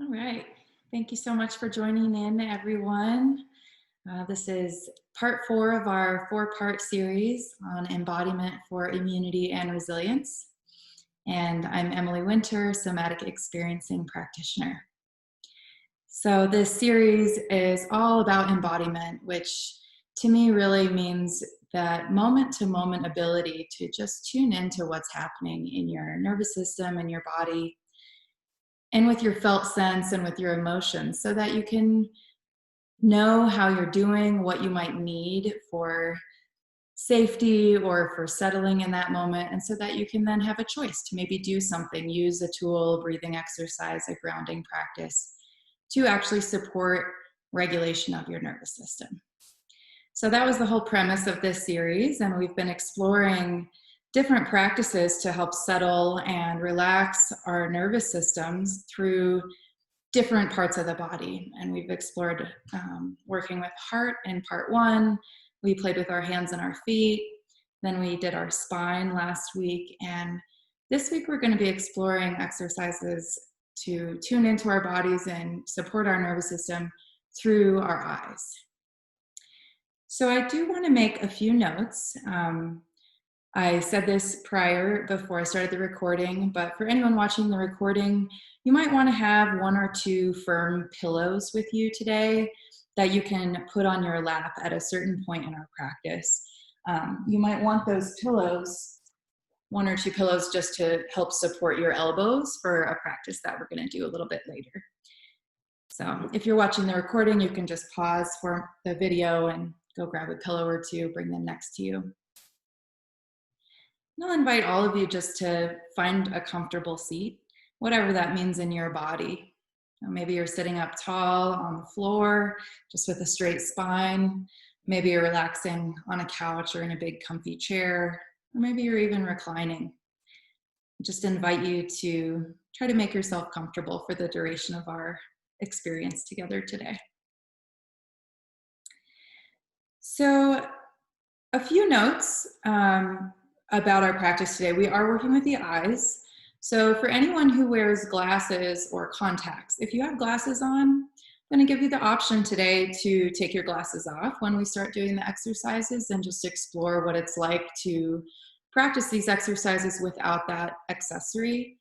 All right. Thank you so much for joining in, everyone. This is part 4 of our 4-part series on embodiment for immunity and resilience. And I'm Emily Winter, Somatic Experiencing Practitioner. So, this series is all about embodiment, which to me really means that moment to moment ability to just tune into what's happening in your nervous system and your body and with your felt sense and with your emotions so that you can know how you're doing, what you might need for safety or for settling in that moment, and so that you can then have a choice to maybe do something, use a tool, breathing exercise, a grounding practice to actually support regulation of your nervous system. So that was the whole premise of this series, and we've been exploring different practices to help settle and relax our nervous systems through different parts of the body. And we've explored working with heart in part 1. We played with our hands and our feet. Then we did our spine last week. And this week we're going to be exploring exercises to tune into our bodies and support our nervous system through our eyes. So I do want to make a few notes. I said this before I started the recording, but for anyone watching the recording, you might want to have 1 or 2 firm pillows with you today that you can put on your lap at a certain point in our practice. You might want those pillows, 1 or 2 pillows, just to help support your elbows for a practice that we're going to do a little bit later. So if you're watching the recording, you can just pause for the video and go grab a pillow or 2, bring them next to you. And I'll invite all of you just to find a comfortable seat, whatever that means in your body. Maybe you're sitting up tall on the floor, just with a straight spine. Maybe you're relaxing on a couch or in a big comfy chair, or maybe you're even reclining. Just invite you to try to make yourself comfortable for the duration of our experience together today. So, a few notes about our practice today. We are working with the eyes. So for anyone who wears glasses or contacts, if you have glasses on, I'm going to give you the option today to take your glasses off when we start doing the exercises and just explore what it's like to practice these exercises without that accessory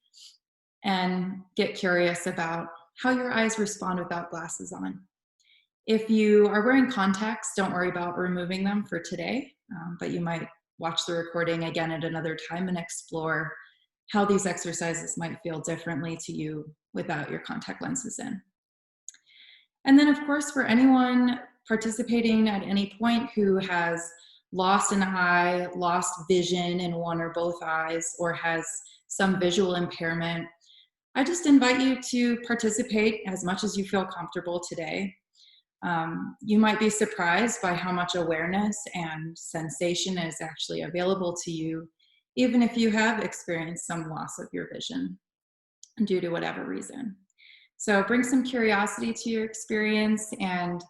and get curious about how your eyes respond without glasses on. If you are wearing contacts, don't worry about removing them for today, but you might watch the recording again at another time and explore how these exercises might feel differently to you without your contact lenses in. And then, of course, for anyone participating at any point who has lost an eye, lost vision in 1 or both eyes, or has some visual impairment, I just invite you to participate as much as you feel comfortable today. You might be surprised by how much awareness and sensation is actually available to you, even if you have experienced some loss of your vision due to whatever reason. So bring some curiosity to your experience. And,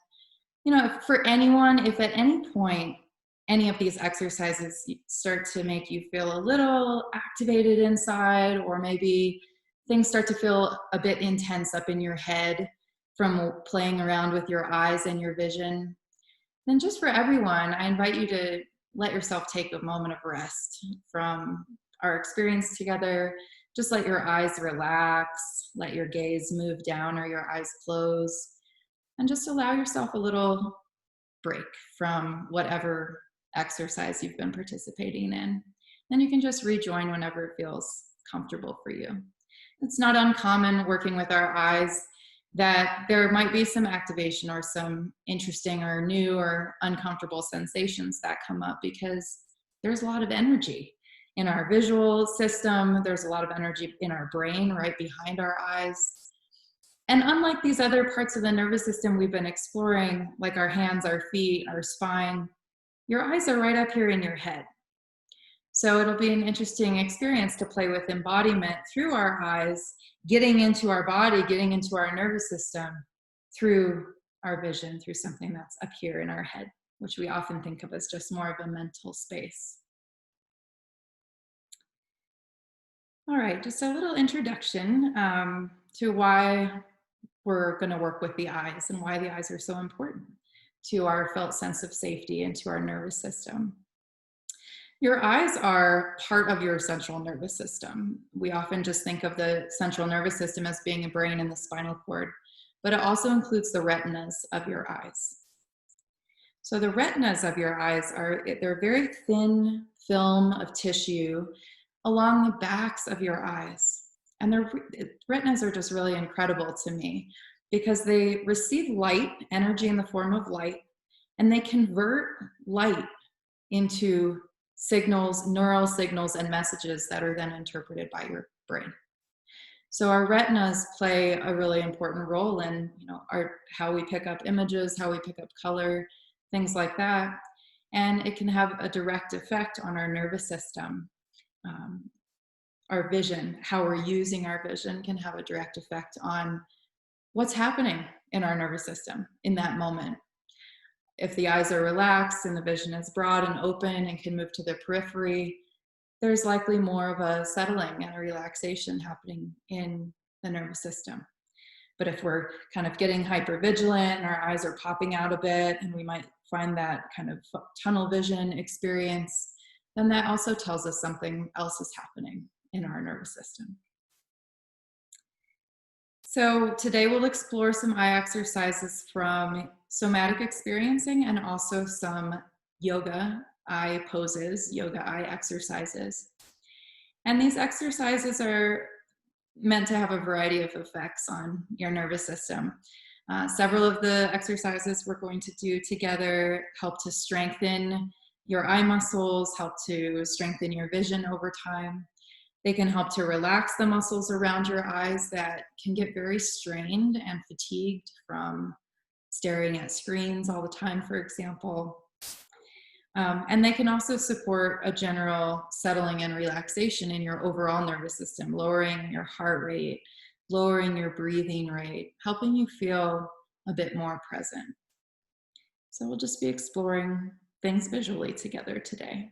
for anyone, if at any point any of these exercises start to make you feel a little activated inside, or maybe things start to feel a bit intense up in your head from playing around with your eyes and your vision, then just for everyone, I invite you to let yourself take a moment of rest from our experience together. Just let your eyes relax, let your gaze move down or your eyes close, and just allow yourself a little break from whatever exercise you've been participating in. Then you can just rejoin whenever it feels comfortable for you. It's not uncommon working with our eyes that there might be some activation or some interesting or new or uncomfortable sensations that come up because there's a lot of energy in our visual system. There's a lot of energy in our brain right behind our eyes. And unlike these other parts of the nervous system we've been exploring, like our hands, our feet, our spine, your eyes are right up here in your head. So it'll be an interesting experience to play with embodiment through our eyes, getting into our body, getting into our nervous system through our vision, through something that's up here in our head, which we often think of as just more of a mental space. All right, just a little introduction to why we're going to work with the eyes and why the eyes are so important to our felt sense of safety and to our nervous system. Your eyes are part of your central nervous system. We often just think of the central nervous system as being a brain and the spinal cord, but it also includes the retinas of your eyes. So the retinas of your eyes they're very thin film of tissue along the backs of your eyes. And the retinas are just really incredible to me because they receive light, energy in the form of light, and they convert light into signals, neural signals, and messages that are then interpreted by your brain. So our retinas play a really important role in, how we pick up images, how we pick up color, things like that. And it can have a direct effect on our nervous system. Our vision, how we're using our vision can have a direct effect on what's happening in our nervous system in that moment. If the eyes are relaxed and the vision is broad and open and can move to the periphery, there's likely more of a settling and a relaxation happening in the nervous system. But if we're kind of getting hypervigilant and our eyes are popping out a bit and we might find that kind of tunnel vision experience, then that also tells us something else is happening in our nervous system. So today we'll explore some eye exercises from Somatic Experiencing and also some yoga eye poses, yoga eye exercises. And these exercises are meant to have a variety of effects on your nervous system. Several of the exercises we're going to do together help to strengthen your eye muscles, help to strengthen your vision over time. They can help to relax the muscles around your eyes that can get very strained and fatigued from staring at screens all the time, for example. And they can also support a general settling and relaxation in your overall nervous system, lowering your heart rate, lowering your breathing rate, helping you feel a bit more present. So we'll just be exploring things visually together today.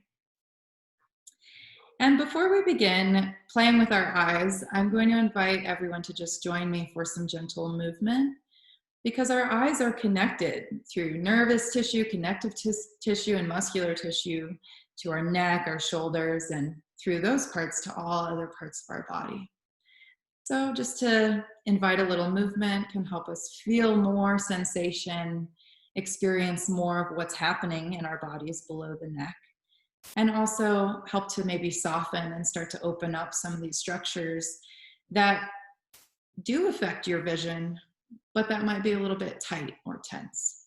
And before we begin playing with our eyes, I'm going to invite everyone to just join me for some gentle movement, because our eyes are connected through nervous tissue, connective tissue, and muscular tissue to our neck, our shoulders, and through those parts to all other parts of our body. So just to invite a little movement can help us feel more sensation, experience more of what's happening in our bodies below the neck, and also help to maybe soften and start to open up some of these structures that do affect your vision, but that might be a little bit tight or tense.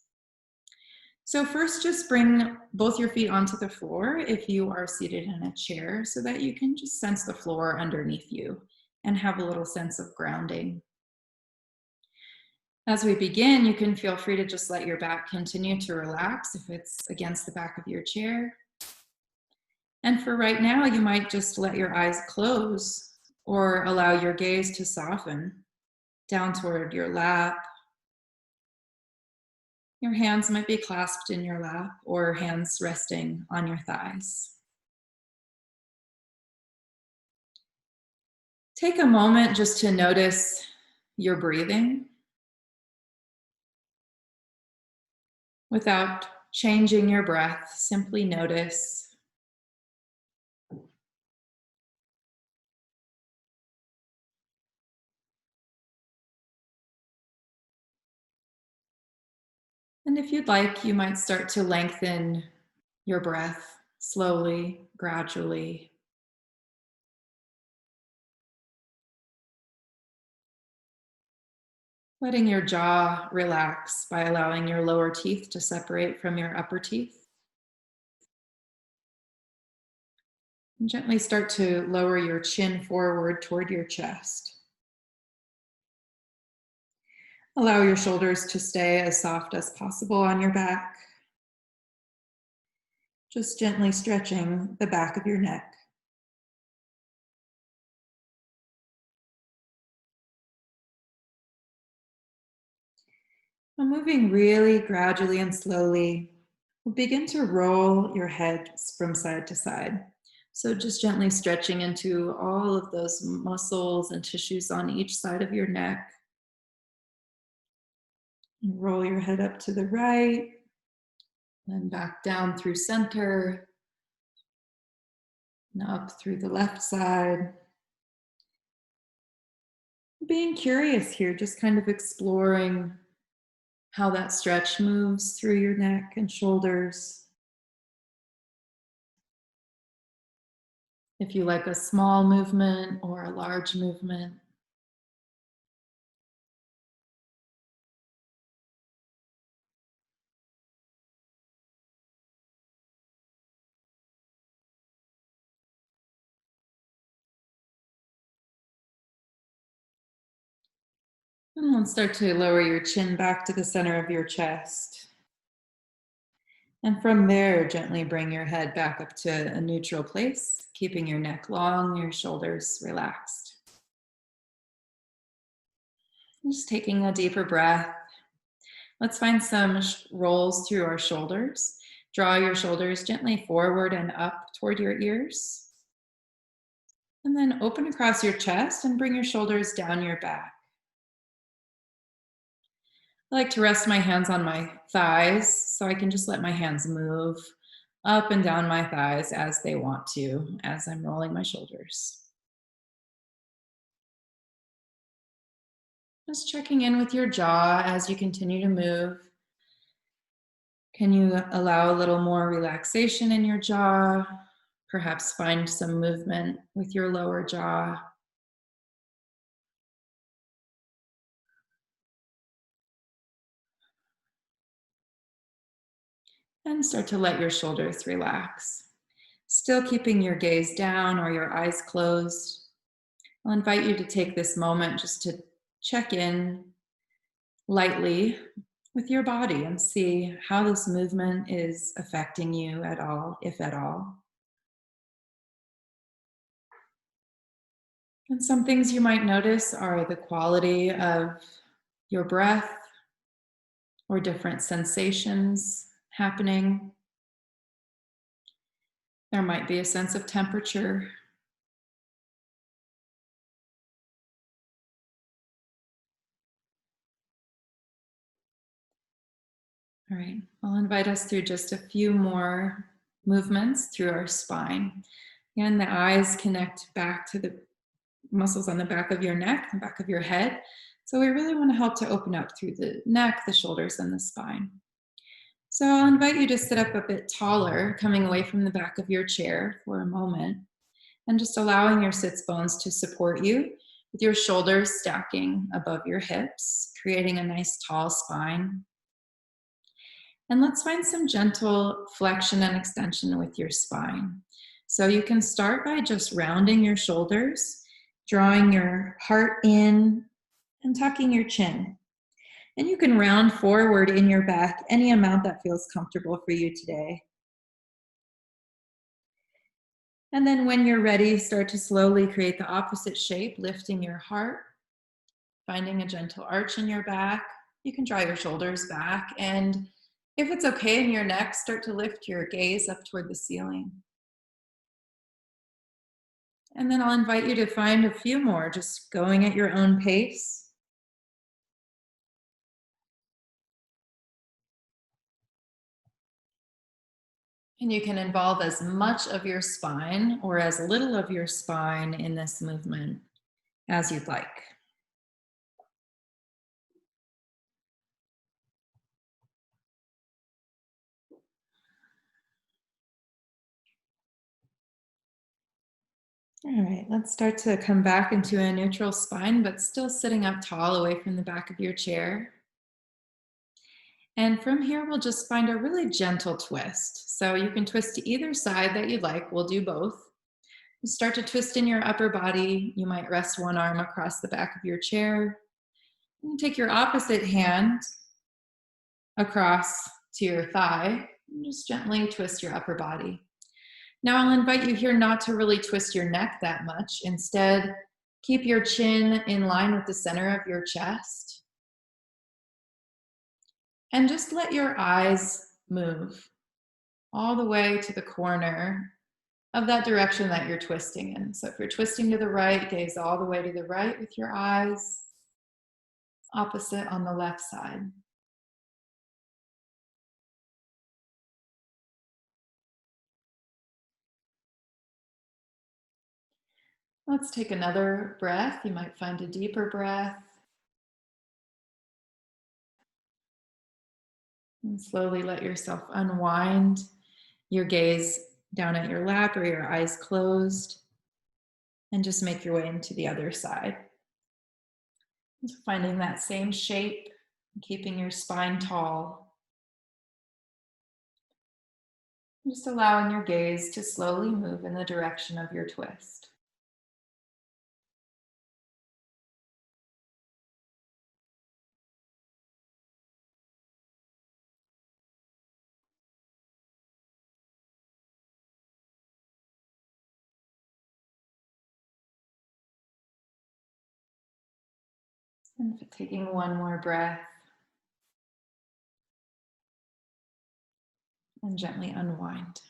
So first, just bring both your feet onto the floor if you are seated in a chair so that you can just sense the floor underneath you and have a little sense of grounding. As we begin, you can feel free to just let your back continue to relax if it's against the back of your chair. And for right now, you might just let your eyes close or allow your gaze to soften down toward your lap. Your hands might be clasped in your lap or hands resting on your thighs. Take a moment just to notice your breathing without changing your breath. Simply notice. And if you'd like, you might start to lengthen your breath slowly, gradually. Letting your jaw relax by allowing your lower teeth to separate from your upper teeth. And gently start to lower your chin forward toward your chest. Allow your shoulders to stay as soft as possible on your back. Just gently stretching the back of your neck. Now, moving really gradually and slowly, we'll begin to roll your head from side to side. So just gently stretching into all of those muscles and tissues on each side of your neck. Roll your head up to the right, then back down through center, and up through the left side. Being curious here, just kind of exploring how that stretch moves through your neck and shoulders. If you like a small movement or a large movement. And then start to lower your chin back to the center of your chest. And from there, gently bring your head back up to a neutral place, keeping your neck long, your shoulders relaxed. Just taking a deeper breath. Let's find some rolls through our shoulders. Draw your shoulders gently forward and up toward your ears. And then open across your chest and bring your shoulders down your back. I like to rest my hands on my thighs so I can just let my hands move up and down my thighs as they want to, as I'm rolling my shoulders. Just checking in with your jaw as you continue to move. Can you allow a little more relaxation in your jaw? Perhaps find some movement with your lower jaw. And start to let your shoulders relax. Still keeping your gaze down or your eyes closed. I'll invite you to take this moment just to check in lightly with your body and see how this movement is affecting you at all, if at all. And some things you might notice are the quality of your breath or different sensations happening. There might be a sense of temperature. All right, I'll invite us through just a few more movements through our spine. Again, the eyes connect back to the muscles on the back of your neck, the back of your head. So we really want to help to open up through the neck, the shoulders, and the spine. So I'll invite you to sit up a bit taller, coming away from the back of your chair for a moment, and just allowing your sits bones to support you with your shoulders stacking above your hips, creating a nice tall spine. And let's find some gentle flexion and extension with your spine. So you can start by just rounding your shoulders, drawing your heart in and tucking your chin. And you can round forward in your back any amount that feels comfortable for you today. And then when you're ready, start to slowly create the opposite shape, lifting your heart, finding a gentle arch in your back. You can draw your shoulders back, and if it's okay in your neck, start to lift your gaze up toward the ceiling. And then I'll invite you to find a few more, just going at your own pace. And you can involve as much of your spine or as little of your spine in this movement as you'd like. All right, let's start to come back into a neutral spine, but still sitting up tall away from the back of your chair. And from here, we'll just find a really gentle twist. So you can twist to either side that you'd like. We'll do both. You start to twist in your upper body. You might rest one arm across the back of your chair. And take your opposite hand across to your thigh. And just gently twist your upper body. Now I'll invite you here not to really twist your neck that much. Instead, keep your chin in line with the center of your chest. And just let your eyes move all the way to the corner of that direction that you're twisting in. So if you're twisting to the right, gaze all the way to the right with your eyes. Opposite on the left side. Let's take another breath. You might find a deeper breath. And slowly let yourself unwind your gaze down at your lap or your eyes closed. And just make your way into the other side. Just finding that same shape, keeping your spine tall. Just allowing your gaze to slowly move in the direction of your twist. And taking one more breath. And gently unwind.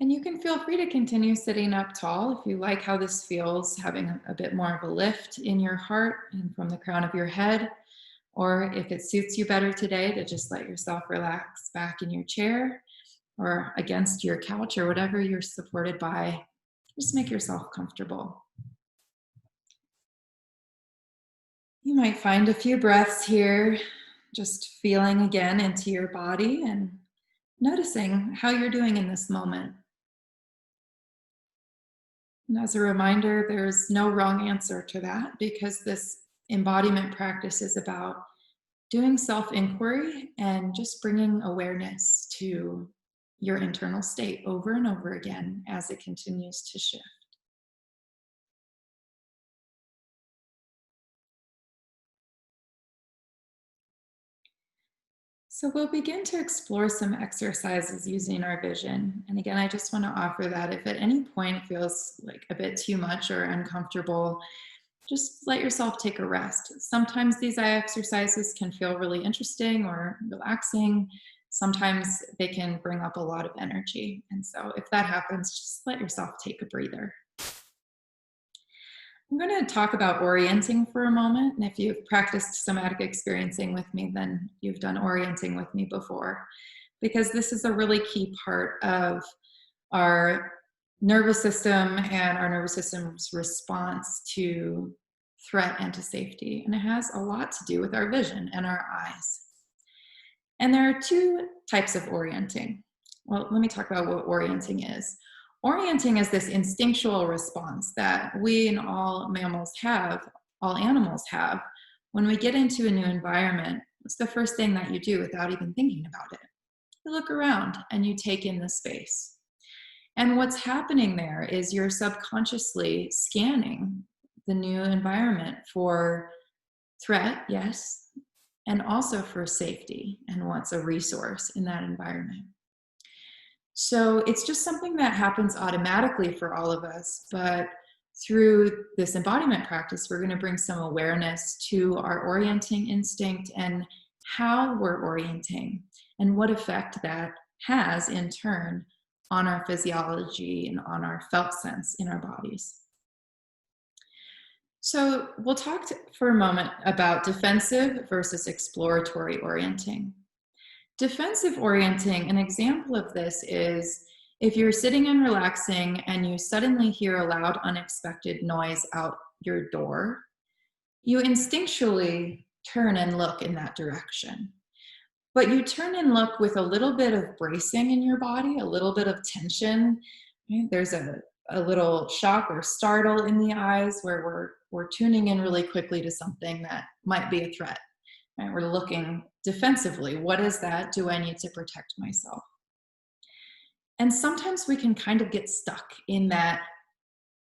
And you can feel free to continue sitting up tall if you like how this feels, having a bit more of a lift in your heart and from the crown of your head. Or if it suits you better today, to just let yourself relax back in your chair or against your couch or whatever you're supported by. Just make yourself comfortable. You might find a few breaths here, just feeling again into your body and noticing how you're doing in this moment. And as a reminder, there's no wrong answer to that because this embodiment practice is about doing self-inquiry and just bringing awareness to your internal state over and over again as it continues to shift. So we'll begin to explore some exercises using our vision. And again, I just want to offer that if at any point it feels like a bit too much or uncomfortable, just let yourself take a rest. Sometimes these eye exercises can feel really interesting or relaxing. Sometimes they can bring up a lot of energy. And so if that happens, just let yourself take a breather. I'm going to talk about orienting for a moment. And if you've practiced somatic experiencing with me, then you've done orienting with me before, because this is a really key part of our nervous system and our nervous system's response to threat and to safety. And it has a lot to do with our vision and our eyes. And there are two types of orienting. Well, let me talk about what orienting is. Orienting is this instinctual response that we and all mammals have, all animals have. When we get into a new environment, what's the first thing that you do without even thinking about it? You look around and you take in the space. And what's happening there is you're subconsciously scanning the new environment for threat, yes, and also for safety and what's a resource in that environment. So it's just something that happens automatically for all of us, but through this embodiment practice, we're going to bring some awareness to our orienting instinct and how we're orienting and what effect that has in turn on our physiology and on our felt sense in our bodies. So we'll talk for a moment about defensive versus exploratory orienting. Defensive orienting, an example of this is if you're sitting and relaxing and you suddenly hear a loud, unexpected noise out your door, you instinctually turn and look in that direction. But you turn and look with a little bit of bracing in your body, a little bit of tension. Right? There's a little shock or startle in the eyes where we're tuning in really quickly to something that might be a threat. Right? We're looking defensively. What is that? Do I need to protect myself? And sometimes we can kind of get stuck in that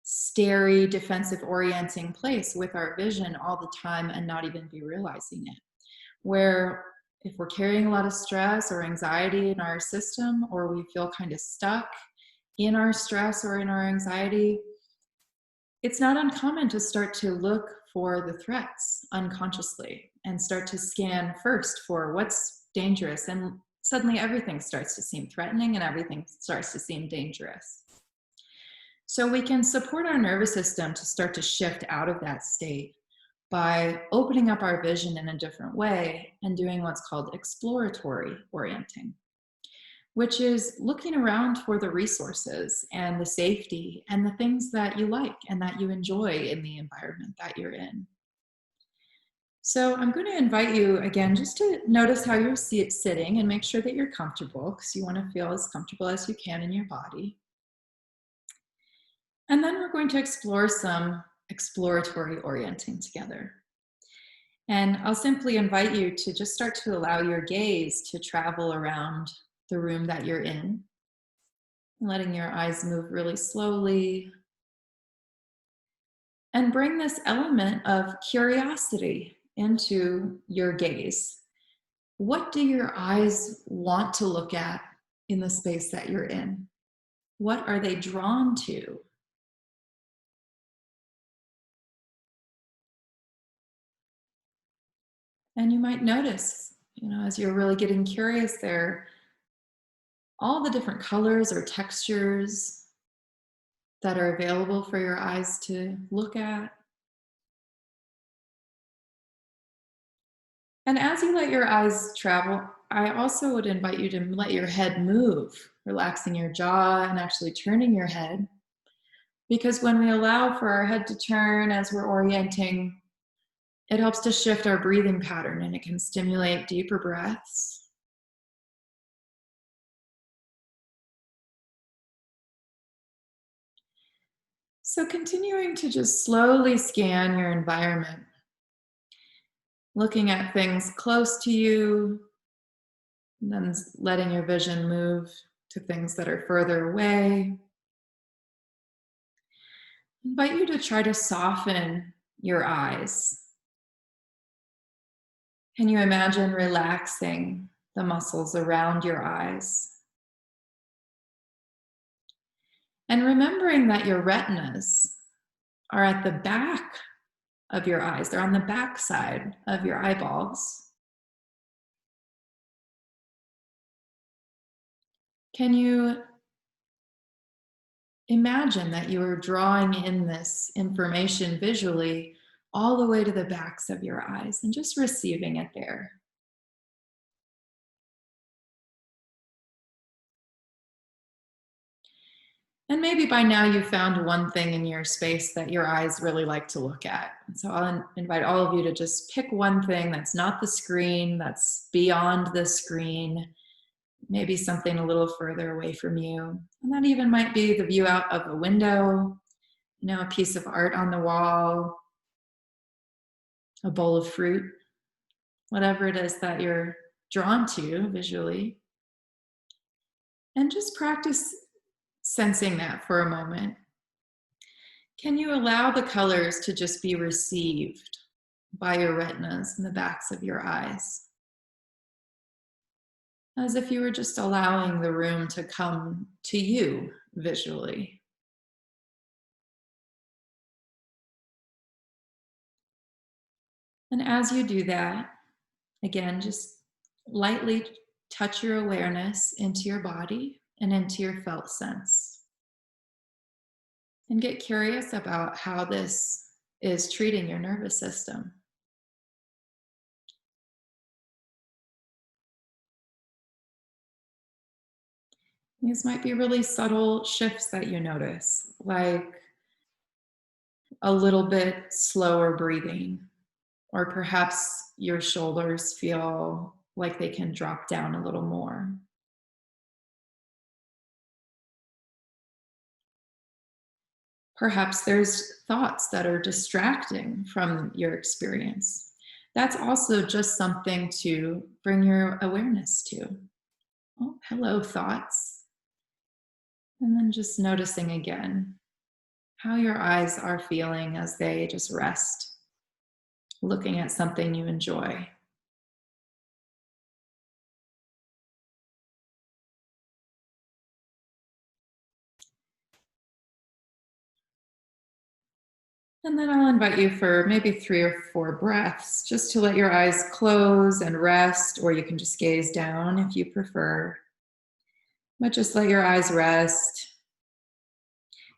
starey, defensive orienting place with our vision all the time and not even be realizing it. Where if we're carrying a lot of stress or anxiety in our system, or we feel kind of stuck in our stress or in our anxiety, it's not uncommon to start to look for the threats unconsciously and start to scan first for what's dangerous. And suddenly everything starts to seem threatening and everything starts to seem dangerous. So we can support our nervous system to start to shift out of that state by opening up our vision in a different way and doing what's called exploratory orienting. which is looking around for the resources and the safety and the things that you like and that you enjoy in the environment that you're in. So I'm going to invite you again just to notice how you're sitting and make sure that you're comfortable, because you want to feel as comfortable as you can in your body. And then we're going to explore some exploratory orienting together. And I'll simply invite you to just start to allow your gaze to travel around the room that you're in, letting your eyes move really slowly. And bring this element of curiosity into your gaze. What do your eyes want to look at in the space that you're in? What are they drawn to? And you might notice, as you're really getting curious there, all the different colors or textures that are available for your eyes to look at. And as you let your eyes travel, I also would invite you to let your head move, relaxing your jaw and actually turning your head. Because when we allow for our head to turn as we're orienting, it helps to shift our breathing pattern and it can stimulate deeper breaths. So continuing to just slowly scan your environment, looking at things close to you, and then letting your vision move to things that are further away. I invite you to try to soften your eyes. Can you imagine relaxing the muscles around your eyes? And remembering that your retinas are at the back of your eyes. They're on the back side of your eyeballs. Can you imagine that you are drawing in this information visually all the way to the backs of your eyes and just receiving it there? And maybe by now you found one thing in your space that your eyes really like to look at. And so I'll invite all of you to just pick one thing that's not the screen, that's beyond the screen, maybe something a little further away from you. And that even might be the view out of a window, a piece of art on the wall, a bowl of fruit, whatever it is that you're drawn to visually. And just practice sensing that for a moment. Can you allow the colors to just be received by your retinas and the backs of your eyes? As if you were just allowing the room to come to you visually. And as you do that, again, just lightly touch your awareness into your body and into your felt sense. And get curious about how this is treating your nervous system. These might be really subtle shifts that you notice, like a little bit slower breathing, or perhaps your shoulders feel like they can drop down a little more. Perhaps there's thoughts that are distracting from your experience. That's also just something to bring your awareness to. Oh, hello, thoughts. And then just noticing again how your eyes are feeling as they just rest, looking at something you enjoy. And then I'll invite you for maybe 3 or 4 breaths, just to let your eyes close and rest, or you can just gaze down if you prefer. But just let your eyes rest.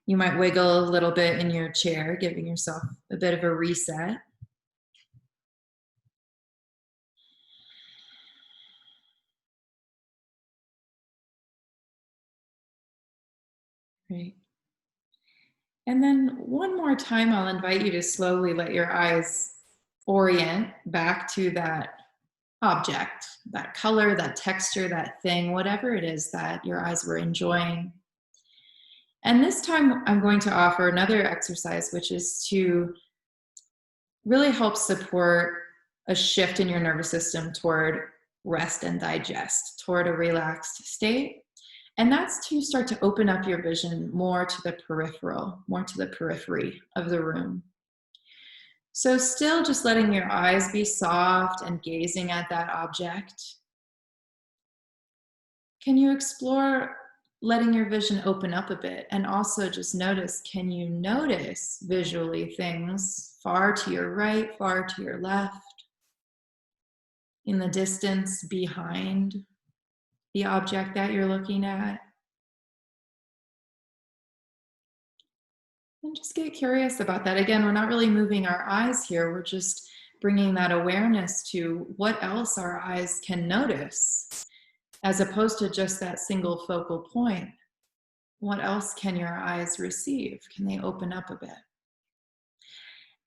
You might wiggle a little bit in your chair, giving yourself a bit of a reset. Great. And then one more time, I'll invite you to slowly let your eyes orient back to that object, that color, that texture, that thing, whatever it is that your eyes were enjoying. And this time, I'm going to offer another exercise, which is to really help support a shift in your nervous system toward rest and digest, toward a relaxed state. And that's to start to open up your vision more to the peripheral, more to the periphery of the room. So, still just letting your eyes be soft and gazing at that object. Can you explore letting your vision open up a bit and also just notice, can you notice visually things far to your right, far to your left, in the distance behind the object that you're looking at? And just get curious about that. Again, we're not really moving our eyes here. We're just bringing that awareness to what else our eyes can notice, as opposed to just that single focal point. What else can your eyes receive? Can they open up a bit?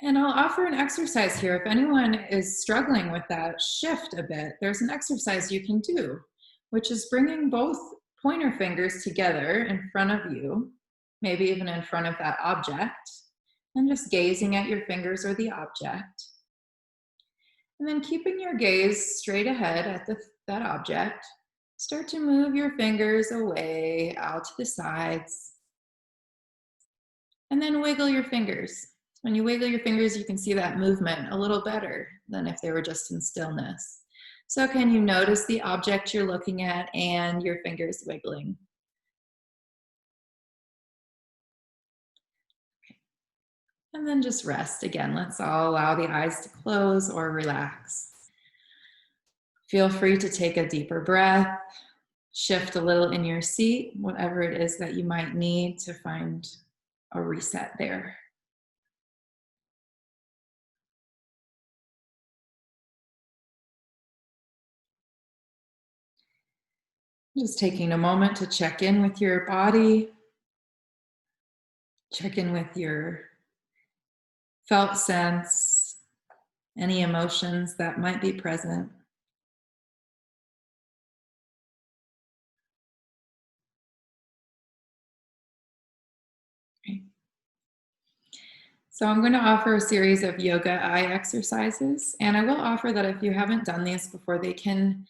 And I'll offer an exercise here. If anyone is struggling with that shift a bit, there's an exercise you can do, which is bringing both pointer fingers together in front of you, maybe even in front of that object, and just gazing at your fingers or the object. And then keeping your gaze straight ahead at that object, start to move your fingers away out to the sides, and then wiggle your fingers. When you wiggle your fingers, you can see that movement a little better than if they were just in stillness. So can you notice the object you're looking at and your fingers wiggling? And then just rest again. Let's all allow the eyes to close or relax. Feel free to take a deeper breath, shift a little in your seat, whatever it is that you might need to find a reset there. Just taking a moment to check in with your body, check in with your felt sense, any emotions that might be present. Okay. So I'm going to offer a series of yoga eye exercises, and I will offer that if you haven't done these before, they can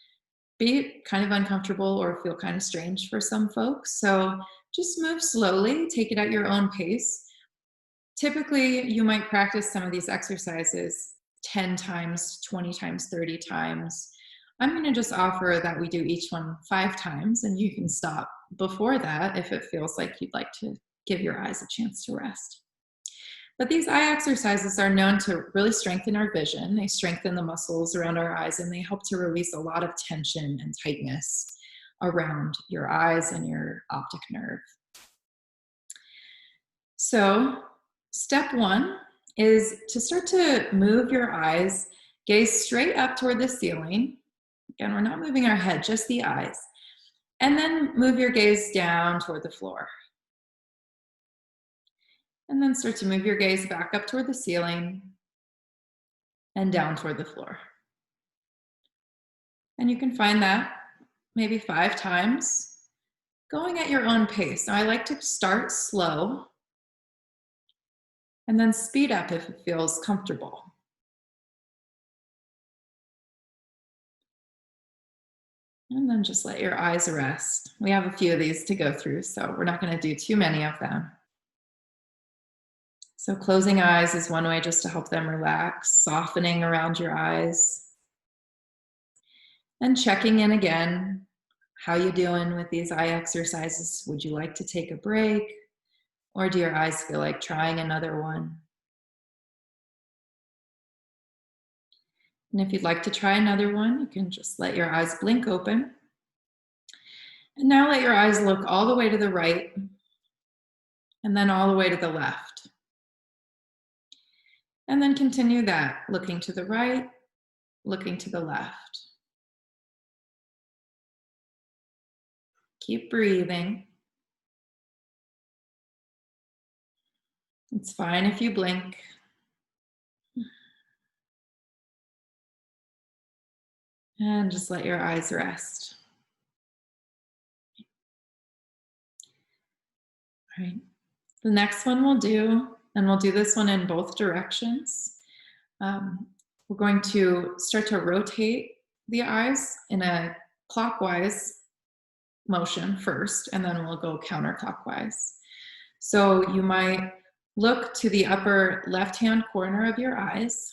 be kind of uncomfortable or feel kind of strange for some folks. So just move slowly, take it at your own pace. Typically, you might practice some of these exercises 10 times, 20 times, 30 times. I'm going to just offer that we do each one 5 times, and you can stop before that if it feels like you'd like to give your eyes a chance to rest. But these eye exercises are known to really strengthen our vision. They strengthen the muscles around our eyes, and they help to release a lot of tension and tightness around your eyes and your optic nerve. So, step 1 is to start to move your eyes, gaze straight up toward the ceiling. Again, we're not moving our head, just the eyes. And then move your gaze down toward the floor. And then start to move your gaze back up toward the ceiling and down toward the floor. And you can find that maybe 5 times, going at your own pace. Now, I like to start slow and then speed up if it feels comfortable. And then just let your eyes rest. We have a few of these to go through, so we're not going to do too many of them. So closing eyes is one way just to help them relax, softening around your eyes. And checking in again. How you doing with these eye exercises? Would you like to take a break? Or do your eyes feel like trying another one? And if you'd like to try another one, you can just let your eyes blink open. And now let your eyes look all the way to the right and then all the way to the left. And then continue that, looking to the right, looking to the left. Keep breathing. It's fine if you blink. And just let your eyes rest. All right. The next one we'll do, and we'll do this one in both directions. We're going to start to rotate the eyes in a clockwise motion first, and then we'll go counterclockwise. So you might look to the upper left-hand corner of your eyes,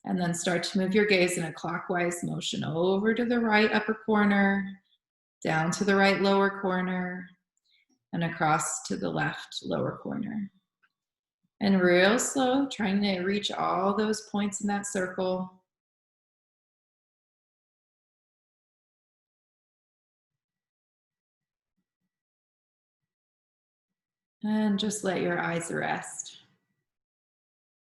and then start to move your gaze in a clockwise motion over to the right upper corner, down to the right lower corner, and across to the left lower corner. And real slow, trying to reach all those points in that circle. And just let your eyes rest.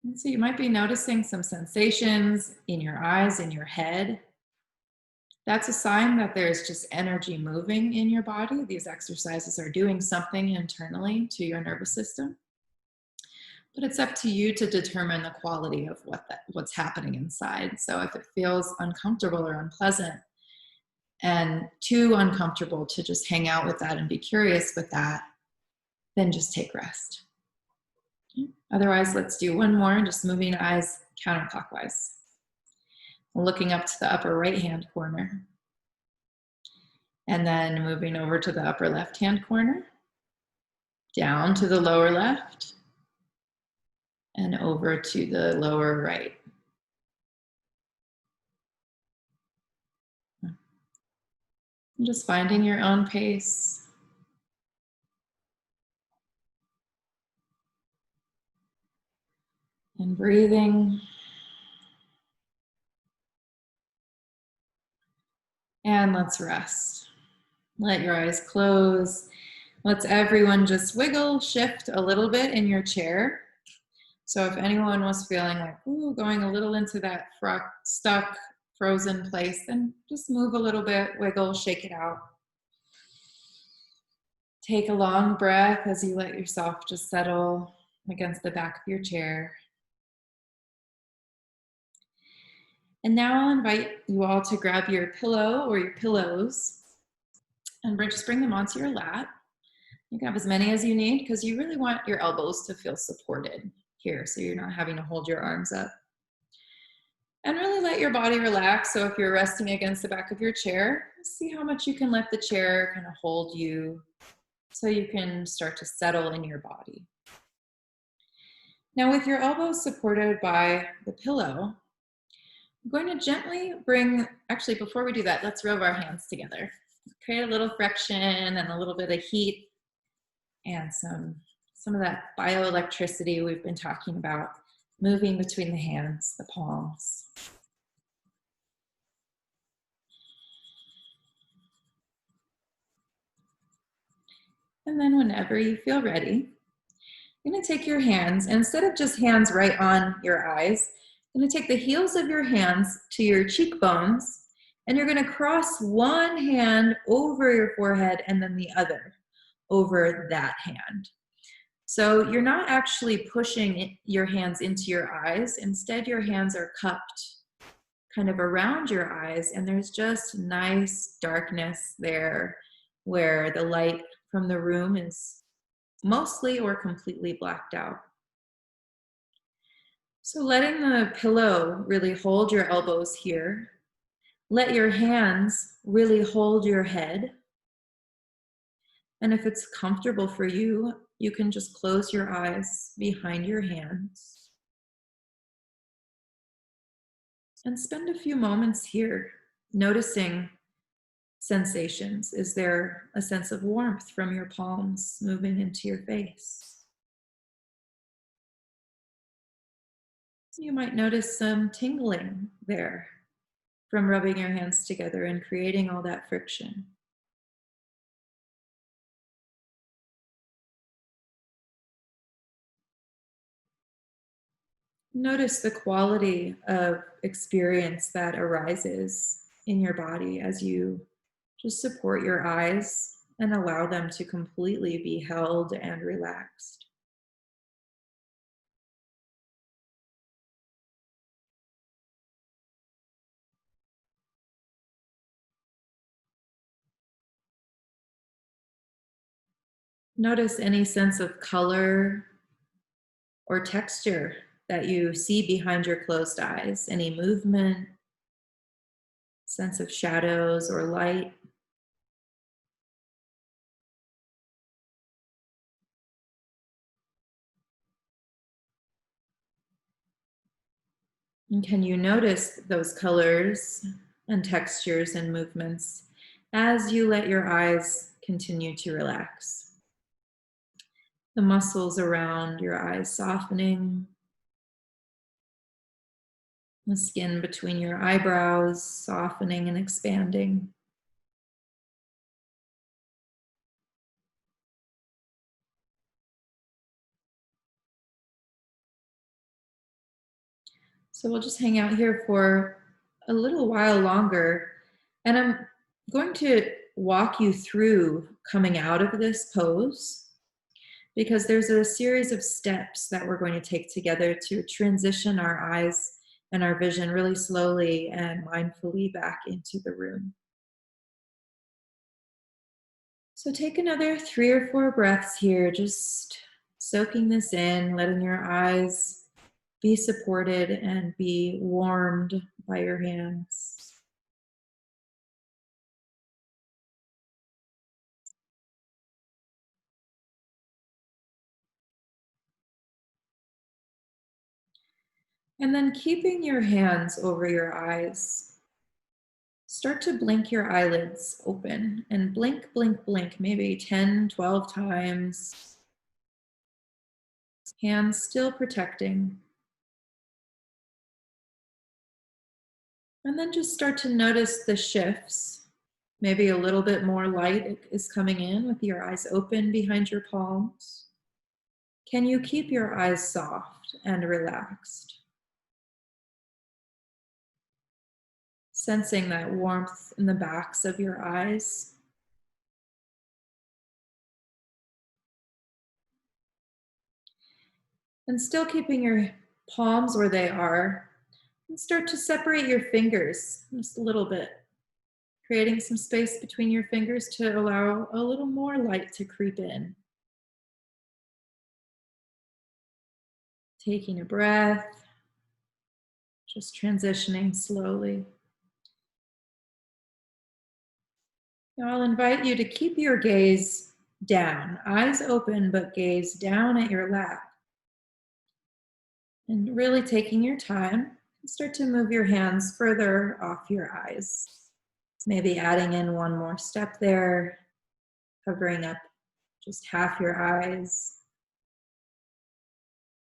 And so you might be noticing some sensations in your eyes, in your head. That's a sign that there's just energy moving in your body. These exercises are doing something internally to your nervous system. But it's up to you to determine the quality of what's happening inside. So if it feels uncomfortable or unpleasant and too uncomfortable to just hang out with that and be curious with that, then just take rest. Otherwise, let's do one more, just moving eyes counterclockwise. Looking up to the upper right-hand corner. And then moving over to the upper left-hand corner. Down to the lower left. And over to the lower right. And just finding your own pace. And breathing. And let's rest. Let your eyes close. Let's everyone just wiggle, shift a little bit in your chair. So if anyone was feeling like, ooh, going a little into that stuck, frozen place, then just move a little bit, wiggle, shake it out. Take a long breath as you let yourself just settle against the back of your chair. And now I'll invite you all to grab your pillow or your pillows and just bring them onto your lap. You can have as many as you need because you really want your elbows to feel supported here so you're not having to hold your arms up. And really let your body relax. So if you're resting against the back of your chair, see how much you can let the chair kind of hold you so you can start to settle in your body. Now with your elbows supported by the pillow, I'm going to gently actually before we do that, let's rub our hands together. Create a little friction and a little bit of heat and some of that bioelectricity we've been talking about moving between the hands, the palms. And then whenever you feel ready, you're going to take your hands, and instead of just hands right on your eyes, you're going to take the heels of your hands to your cheekbones, and you're going to cross one hand over your forehead and then the other over that hand. So you're not actually pushing your hands into your eyes. Instead, your hands are cupped kind of around your eyes, and there's just nice darkness there where the light from the room is mostly or completely blacked out. So letting the pillow really hold your elbows here. Let your hands really hold your head. And if it's comfortable for you, you can just close your eyes behind your hands. And spend a few moments here noticing sensations. Is there a sense of warmth from your palms moving into your face? You might notice some tingling there from rubbing your hands together and creating all that friction. Notice the quality of experience that arises in your body as you just support your eyes and allow them to completely be held and relaxed. Notice any sense of color or texture that you see behind your closed eyes, any movement, sense of shadows or light. And can you notice those colors and textures and movements as you let your eyes continue to relax? The muscles around your eyes softening, the skin between your eyebrows softening and expanding. So we'll just hang out here for a little while longer. And I'm going to walk you through coming out of this pose because there's a series of steps that we're going to take together to transition our eyes and our vision really slowly and mindfully back into the room. So take another 3 or 4 breaths here, just soaking this in, letting your eyes be supported and be warmed by your hands. And then keeping your hands over your eyes, start to blink your eyelids open and blink, blink, blink, maybe 10, 12 times. Hands still protecting. And then just start to notice the shifts. Maybe a little bit more light is coming in with your eyes open behind your palms. Can you keep your eyes soft and relaxed? Sensing that warmth in the backs of your eyes. And still keeping your palms where they are. And start to separate your fingers just a little bit, creating some space between your fingers to allow a little more light to creep in. Taking a breath, just transitioning slowly. Now I'll invite you to keep your gaze down, eyes open, but gaze down at your lap. And really taking your time, start to move your hands further off your eyes. Maybe adding in one more step there, covering up just half your eyes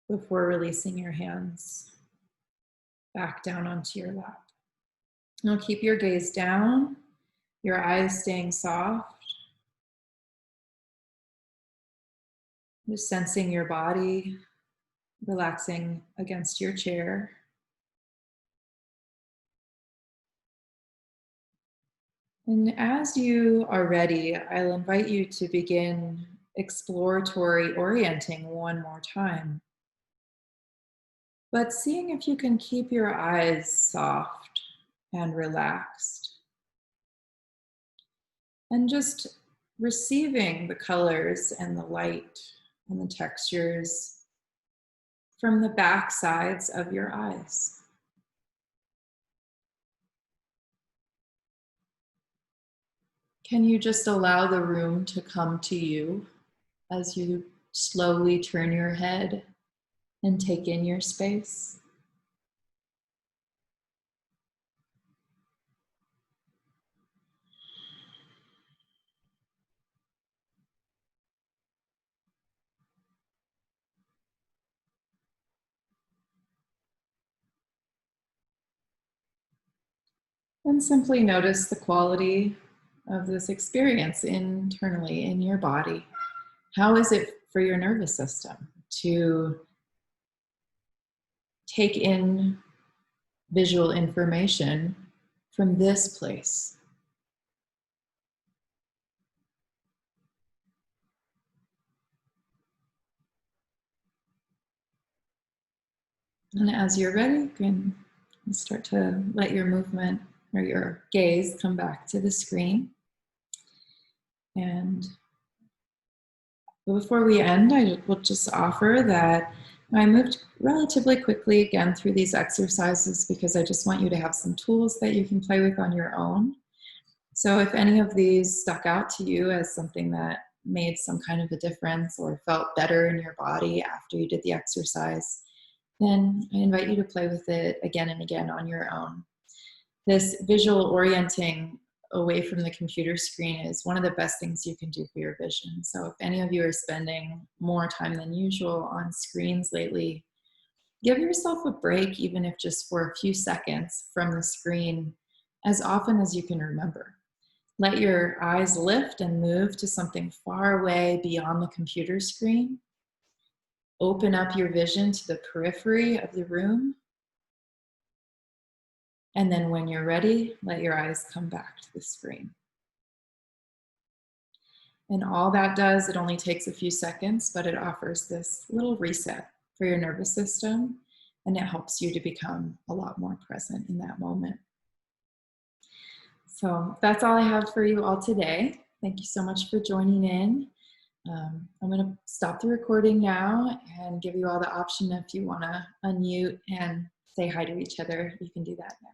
before releasing your hands back down onto your lap. Now keep your gaze down, your eyes staying soft. Just sensing your body relaxing against your chair. And as you are ready, I'll invite you to begin exploratory orienting one more time. But seeing if you can keep your eyes soft and relaxed. And just receiving the colors and the light and the textures from the back sides of your eyes. Can you just allow the room to come to you as you slowly turn your head and take in your space? And simply notice the quality of this experience internally in your body. How is it for your nervous system to take in visual information from this place? And as you're ready, you can start to let your movement or your gaze come back to the screen. And But before we end, I will just offer that I moved relatively quickly again through these exercises because I just want you to have some tools that you can play with on your own. So if any of these stuck out to you as something that made some kind of a difference or felt better in your body after you did the exercise, then I invite you to play with it again and again on your own. This visual orienting away from the computer screen is one of the best things you can do for your vision. So if any of you are spending more time than usual on screens lately, give yourself a break, even if just for a few seconds from the screen, as often as you can remember. Let your eyes lift and move to something far away beyond the computer screen. Open up your vision to the periphery of the room. And then when you're ready, let your eyes come back to the screen. And all that does, it only takes a few seconds, but it offers this little reset for your nervous system, and it helps you to become a lot more present in that moment. So that's all I have for you all today. Thank you so much for joining in. I'm going to stop the recording now and give you all the option if you want to unmute and say hi to each other. You can do that now.